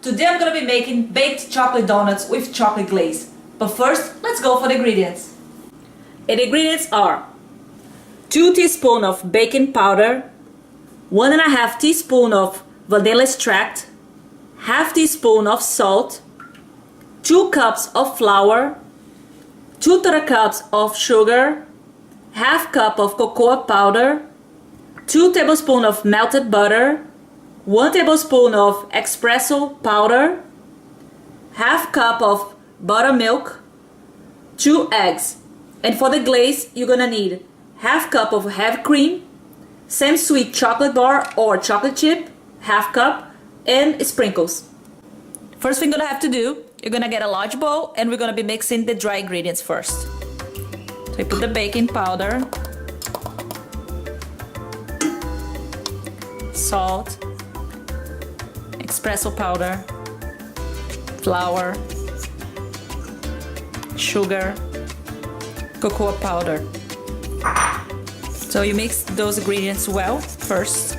Today I'm gonna be making baked chocolate donuts with chocolate glaze. But first, let's go for the ingredients. And the ingredients are 2 teaspoons of baking powder, 1.5 teaspoons of vanilla extract, half teaspoon of salt, 2 cups of flour, 2/3 cups of sugar, half cup of cocoa powder, 2 tablespoons of melted butter, 1 tablespoon of espresso powder, half cup of buttermilk, 2 eggs. And for the glaze, you're gonna need half cup of heavy cream, semi-sweet chocolate bar or chocolate chip, half cup, and sprinkles. First thing you're gonna have to do, you're gonna get a large bowl and we're gonna be mixing the dry ingredients first. So you put the baking powder, salt, espresso powder, flour, sugar, cocoa powder. So you mix those ingredients well first.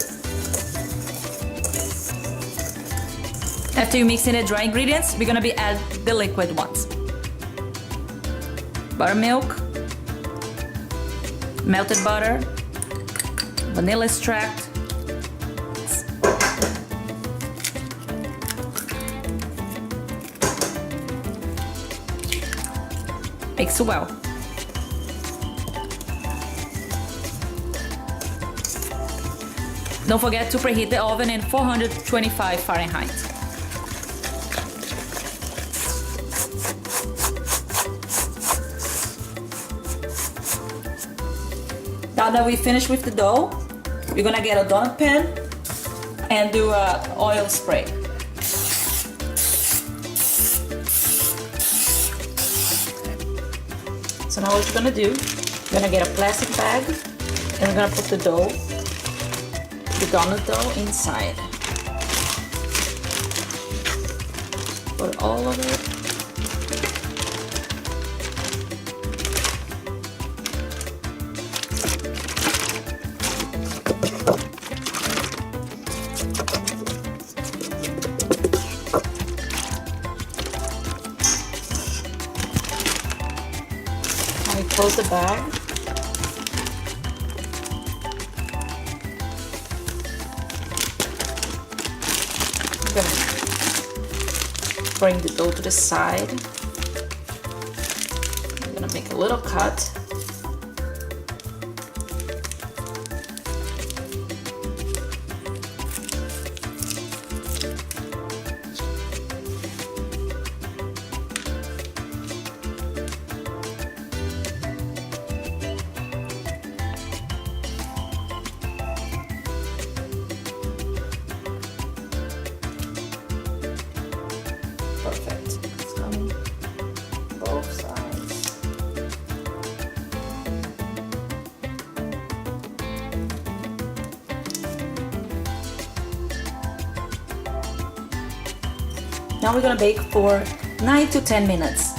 After you mix in the dry ingredients, we're gonna be add the liquid ones. Buttermilk, melted butter, vanilla extract, mix well. Don't forget to preheat the oven in 425 Fahrenheit. Now that we finished with the dough, we're gonna get a donut pan and do a oil spray. So now what you're gonna do, you're gonna get a plastic bag and we're gonna put the dough, the donut dough inside. Put all of it. Close the bag. I'm gonna bring the dough to the side. I'm gonna make a little cut. Perfect. It's coming both sides. Now we're gonna bake for 9 to 10 minutes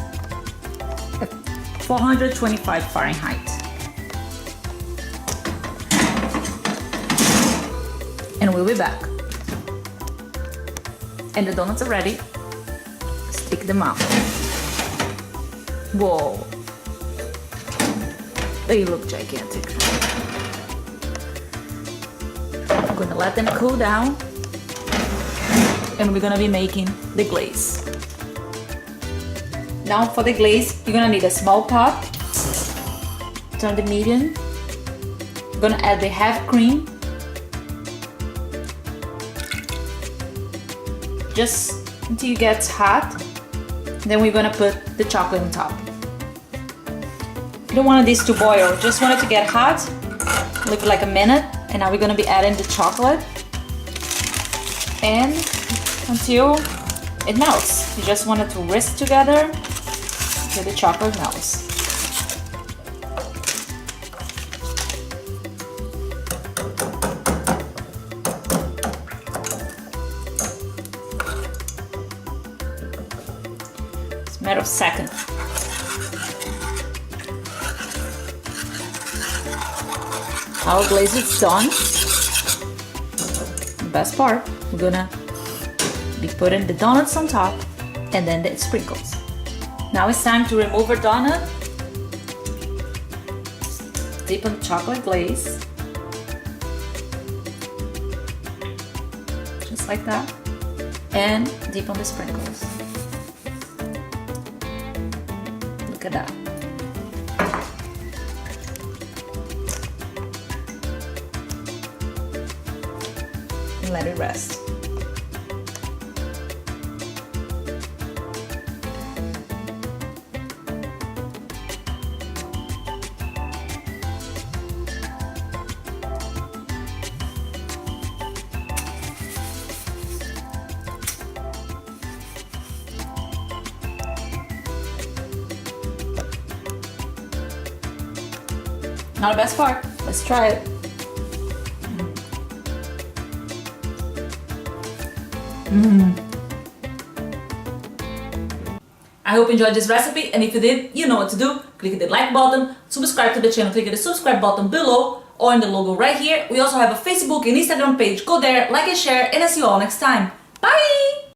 at 425 Fahrenheit. And we'll be back. And the donuts are ready. Stick them out. Whoa. They look gigantic. I'm gonna let them cool down and we're gonna be making the glaze. Now for the glaze, you're gonna need a small pot. Turn the medium. You're gonna add the heavy cream. Just until it gets hot. Then we're gonna put the chocolate on top. You don't want this to boil, just want it to get hot, leave like a minute, and now we're gonna be adding the chocolate and until it melts. You just want it to whisk together until the chocolate melts. Matter of seconds. Our glaze is done. The best part, we're gonna be putting the donuts on top and then the sprinkles. Now it's time to remove our donut. Dip on chocolate glaze. Just like that. And dip on the sprinkles. Look at that. And let it rest. Now the best part, let's try it. I hope you enjoyed this recipe, and if you did, you know what to do. Click the like button, subscribe to the channel, click the subscribe button below or in the logo right here. We also have a Facebook and Instagram page. Go there, like and share, and I'll see you all next time. Bye!